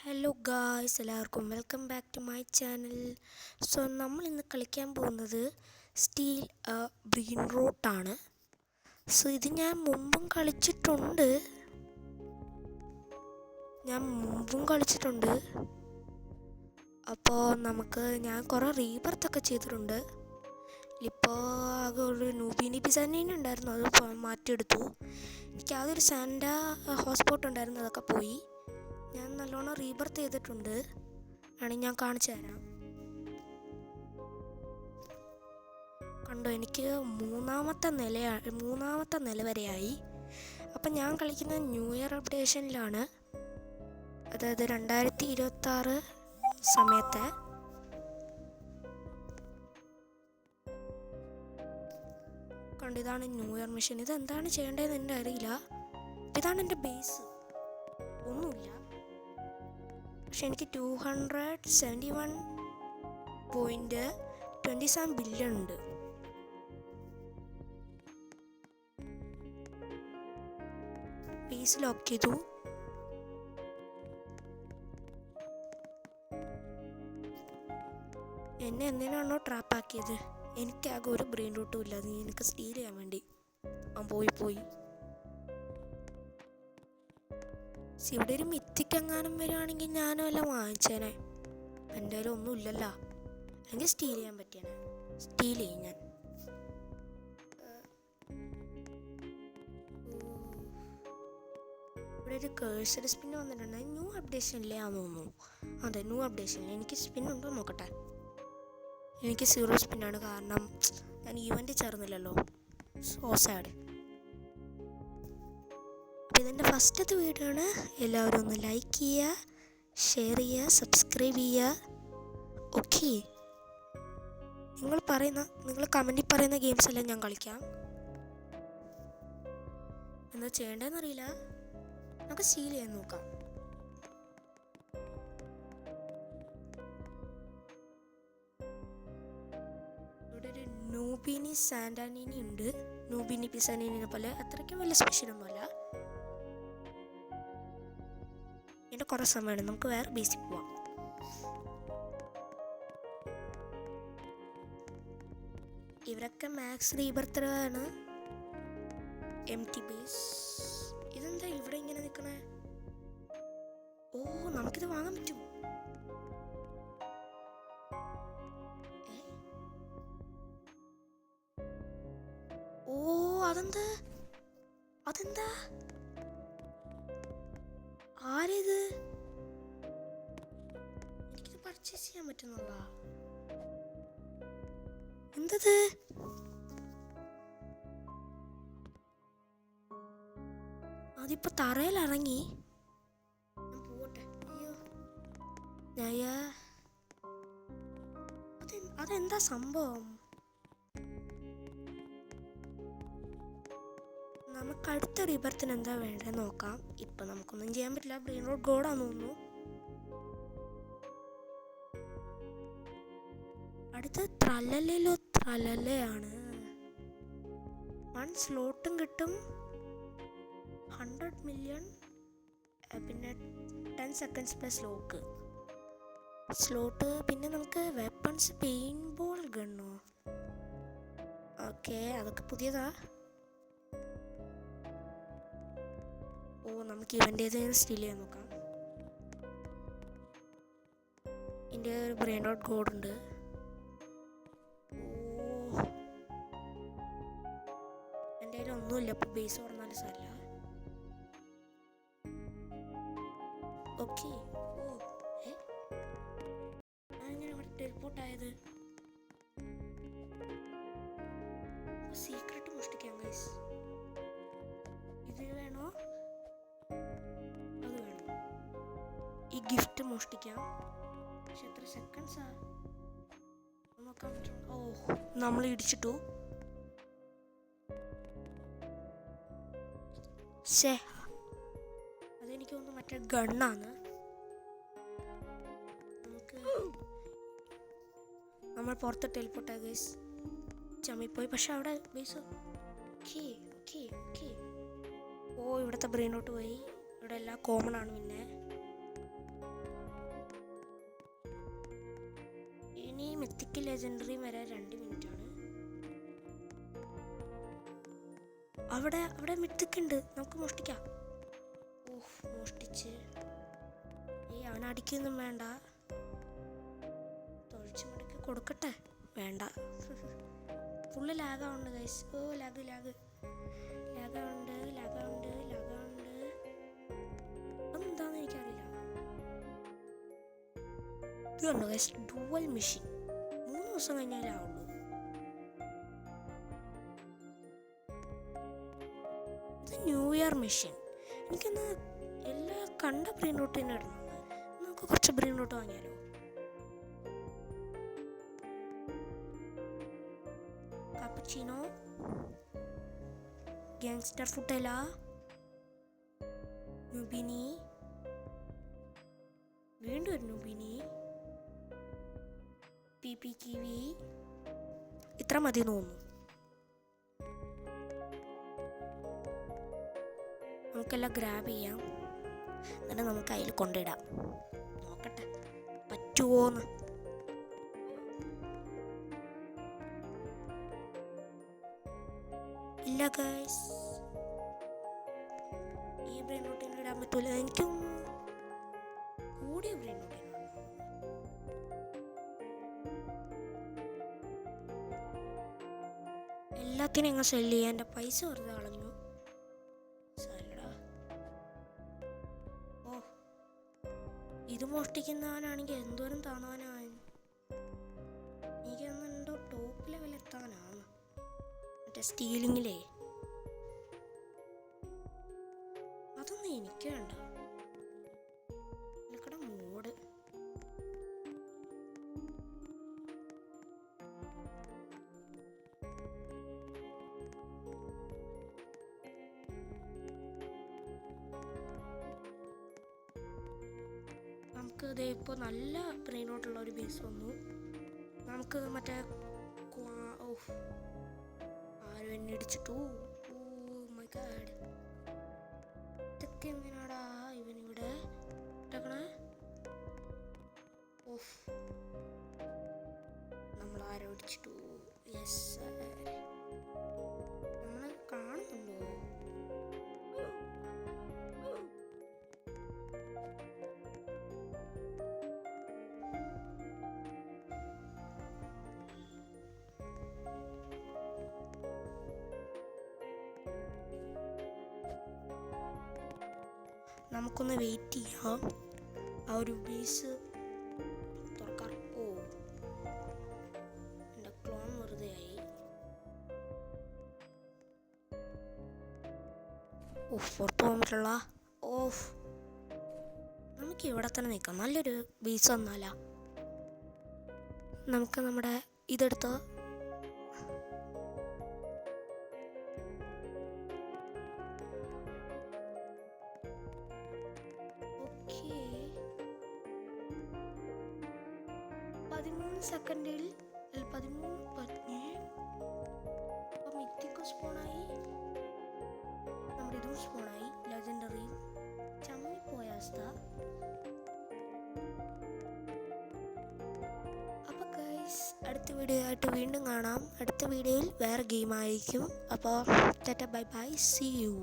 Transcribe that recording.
Hello guys, എല്ലാവർക്കും welcome back to my channel. So നമ്മൾ ഇന്ന് കളിക്കാൻ പോകുന്നത് സ്റ്റീൽ ബ്രെയിൻ റോട്ടാണ്. സോ ഇത് ഞാൻ മുമ്പും കളിച്ചിട്ടുണ്ട്. അപ്പോൾ ഞാൻ കുറേ റീബർത്തൊക്കെ ചെയ്തിട്ടുണ്ട്. ഇപ്പോൾ ആകെ ഒരു നൂബിനി പിസാനീൻ ഉണ്ടായിരുന്നു, അത് മാറ്റിയെടുത്തു. എനിക്ക് ആദ്യം ഒരു സാൻഡ ഹോട്ട്സ്പോട്ട് ഉണ്ടായിരുന്നു, അതൊക്കെ പോയി. ഞാൻ നല്ലോണം റീബർത്ത് ചെയ്തിട്ടുണ്ട്, ആണെങ്കിൽ ഞാൻ കാണിച്ചു തരാം. കണ്ടോ, എനിക്ക് മൂന്നാമത്തെ നില വരെയായി. അപ്പം ഞാൻ കളിക്കുന്നത് ന്യൂ ഇയർ അപ്ഡേഷനിലാണ്, അതായത് 2026 സമയത്തെ. കണ്ടോ, ഇതാണ് ന്യൂ ഇയർ മിഷൻ. ഇതെന്താണ് ചെയ്യേണ്ടതെന്ന് എൻ്റെ അറിയില്ല. ഇതാണ് എൻ്റെ ബേസ്, ഒന്നുമില്ല. പക്ഷെ എനിക്ക് 271.27 ബില്യൺ ഉണ്ട്. ബേസ് ലോക്ക് ചെയ്തു. എന്നെ എന്തിനാണോ ട്രാപ്പാക്കിയത്? എനിക്കാകെ ഒരു ബ്രെയിൻ റൂട്ടും ഇല്ല, നീ എനിക്ക് സ്റ്റീൽ ചെയ്യാൻ വേണ്ടി. പോയി ഇവിടെ ഒരു മിത്തിക്കെങ്ങാനും വരികയാണെങ്കിൽ ഞാനും എല്ലാം വാങ്ങിച്ചേനെ. എൻ്റെ കയ്യിൽ ഒന്നും ഇല്ലല്ലോ, എനിക്ക് സ്റ്റീൽ ചെയ്യാൻ പറ്റിയേനെ. സ്റ്റീൽ ചെയ്യും ഞാൻ. ഇവിടെ ഒരു കേഴ്സർ സ്പിൻ വന്നിട്ടുണ്ട്. ന്യൂ അപ്ഡേഷനിലേ ആണെന്ന് തോന്നുന്നു. അതെ, ന്യൂ അപ്ഡേഷനിൽ എനിക്ക് സ്പിൻ ഉണ്ടോ നോക്കട്ടെ. എനിക്ക് 0 സ്പിന്നാണ്, കാരണം ഞാൻ ഈവൻ്റ് ചേർന്നില്ലല്ലോ. So sad. ഇതെൻ്റെ ഫസ്റ്റത്തെ വീഡിയോ ആണ്. എല്ലാവരും ഒന്ന് ലൈക്ക് ചെയ്യുക, ഷെയർ ചെയ്യുക, സബ്സ്ക്രൈബ് ചെയ്യുക. ഓക്കെ, നിങ്ങൾ കമൻറ്റിൽ പറയുന്ന ഗെയിംസ് എല്ലാം ഞാൻ കളിക്കാം. എന്താ ചെയ്യേണ്ടതെന്നറിയില്ല, നമുക്ക് സ്റ്റീൽ ചെയ്യാൻ നോക്കാം. ഇവിടെ ഒരു നൂബിനി സാൻഡാനിനി ഉണ്ട്. നൂബിനി പിസാനിനെ പോലെ അത്രയ്ക്കും വലിയ സ്പെഷ്യലൊന്നുമല്ല. എൻ്റെ കുറേ സമയമാണ്, നമുക്ക് വേറെ ബേസിൽ പോവാം. ഇവരൊക്കെ മാക്സ് റീബർത്താണ്. MT base. ഇതെന്താ ഇവിടെ ഇങ്ങനെ നിൽക്കണേ? ഓ, നമുക്കിത് വാങ്ങാൻ പറ്റും. ഓ, അതെന്താ ആരേത്? എനിക്കിത് പർച്ചേസ് ചെയ്യാൻ പറ്റുന്നുണ്ടോ? എന്തത്? അതിപ്പോ തറയിലിറങ്ങി. ഞാൻ പോട്ടെ. അയ്യോ, അതെന്താ സംഭവം? നമുക്ക് അടുത്ത റീബർത്തിന് എന്താ വേണ്ടത് നോക്കാം. ഇപ്പൊ നമുക്കൊന്നും ചെയ്യാൻ പറ്റില്ല, ബ്രെയിൻ റോട്ട് ഗോഡാന്ന് തോന്നുന്നു. അടുത്ത ത്രലലയാണ്. 1 സ്ലോട്ടും കിട്ടും, 100 മില്യൺ, പിന്നെ 10 സെക്കൻഡ്സ് പ്ലസ് സ്ലോട്ട്. പിന്നെ നമുക്ക് വെപ്പൺസ്, പെയിന്റ് ബോൾ ഗണ്ണോ. ഓക്കെ, അതൊക്കെ പുതിയതാ. ഓ, നമുക്ക് ഇവൻ്റെ സ്റ്റീൽ ചെയ്യാൻ നോക്കാം. എൻ്റെ ഒരു ബ്രെയിൻ റോട്ട് ഗോഡ് ഉണ്ട്. എൻ്റെ കയ്യിൽ ഒന്നുമില്ല, അപ്പോൾ ബേസ് തുറന്നാലും സാരില്ല. ഓക്കെ. ഞാനിങ്ങനെ ഇവിടെ ടെലിപ്പോർട്ടായത്. Secret മോഷ്ടിക്കാം guys. ഇത് വേണോ അത് വേണോ? ഈ ഗിഫ്റ്റ് മോഷ്ടിക്കാം. പക്ഷെ എത്ര സെക്കൻഡ്സാ നോക്കാൻ പറ്റും? ഓ, നമ്മൾ ഇടിച്ചിട്ടു. അതെനിക്ക് തോന്നുന്നു മറ്റേ ഗണ്ണാണ്. നമ്മൾ പുറത്ത് ടെലിപ്പോർട്ടാ ഗൈസ്. ചമ്മിപ്പോയി, പക്ഷെ അവിടെ ബേസ്. ഓ, ഇവിടുത്തെ ബ്രെയിൻ ഔട്ട് പോയി. ഇവിടെ എല്ലാം കോമൺ ആണ്. പിന്നെ ലെജൻഡറിയും വരാൻ 2 മിനിറ്റാണ്. അവിടെ മിത്തിക്കുണ്ട്, നമുക്ക് മോഷ്ടിക്കാം. ഓഹ്, മോഷ്ടിച്ച്. അവൻ അടിക്കൊന്നും വേണ്ട, തൊഴിച്ച് മുടക്കി കൊടുക്കട്ടെ. വേണ്ട, ഫുള്ള് ലാഗാവുണ്ട് ഗൈസ്. ഓ ലാഗ് ലാഗാവുണ്ട്. അതെന്താന്ന് എനിക്കറിയില്ല. ഇത് കണ്ടോ ഗൈസ്, ഡുവൽ മെഷീൻ. 3 ദിവസം കഴിഞ്ഞാലേ ആവുള്ളൂ. ഇത് ന്യൂ ഇയർ മെഷീൻ. എനിക്കൊന്ന് എല്ലാ കണ്ട ബ്രെയിൻ റൂട്ട് തന്നെ ഇടണം. നമുക്ക് കുറച്ച് ബ്രെയിൻ റൂട്ട് വാങ്ങിയാലോ? കാപ്പുച്ചിനോ, ഗാങ്സ്റ്റർ ഫുട്ടല, നുബിനി, വീണ്ടും ഒരു നുബിനി, പി കിവി. ഇത്ര മതി തോന്നുന്നു. നമുക്കെല്ലാം ഗ്രാബ് ചെയ്യാം, എന്നിട്ട് നമുക്ക് അതിൽ കൊണ്ടിടാം. നോക്കട്ടെ പറ്റുമോന്ന്. ഇല്ല ഗൈസ്, ഈ ബ്രെയിൻ റൂട്ടിൽ ഇടാൻ പറ്റൂല. എനിക്കും കൂടിയ ബ്രെയിൻ റൂട്ടിൽ എല്ലാത്തിനും എങ്ങനെ സെല് ചെയ്യാൻ. എൻ്റെ പൈസ വെറുതെ കളഞ്ഞു. ഓ, ഇത് മോഷ്ടിക്കുന്നവനാണെങ്കിൽ എന്തോരം താണവനാണ്. എനിക്കൊന്ന് എന്തോ ടോപ്പ് ലെവൽ എത്താനാണ് മറ്റേ സ്റ്റീലിങ്ങിലേ. അതൊന്നും എനിക്ക് വേണ്ട. എനിക്കടെ മൂഡ്. നമുക്ക് ഇതേ ഇപ്പോൾ നല്ല ബ്രെയിനോട്ടുള്ള ഒരു ബേസ് വന്നു. നമുക്ക് മറ്റേ ആരും എന്നെ ഇടിച്ചിട്ടു. മൈ ഗാഡ്, ഇതൊക്കെ എന്തിനാടാ ഇവനിവിടെ ഇട്ടേക്കണേ? ഓഫ്, നമ്മൾ ആരോ ഇടിച്ചിട്ടു. യെസ്, നമ്മൾ കാണുന്നുണ്ടോ? നമുക്കൊന്ന് വെയിറ്റ് ചെയ്യാം. ആ ഒരു ബേസ് തുറക്കാൻ. ഓ, എൻ്റെ ക്ലോൺ വെറുതെ ആയി. ഓഫ്, പുറത്ത് പോകാൻ പറ്റുള്ള. ഓഫ്, നമുക്ക് ഇവിടെ തന്നെ നിൽക്കാം. നല്ലൊരു ബേസ് വന്നാലാ. നമുക്ക് നമ്മുടെ ഇതെടുത്ത് സെക്കൻഡിൽ 13 മിത്തിക്ക് സ്പോണായി. നമ്മുടെ ഇതും സ്പോണായി. ലെജൻഡറി ചമ്മിപ്പോയ അവസ്ഥ. അപ്പോൾ ഗൈസ്, അടുത്ത വീഡിയോ ആയിട്ട് വീണ്ടും കാണാം. അടുത്ത വീഡിയോയിൽ വേറെ ഗെയിം ആയിരിക്കും. അപ്പോൾ tata, bye bye, see U.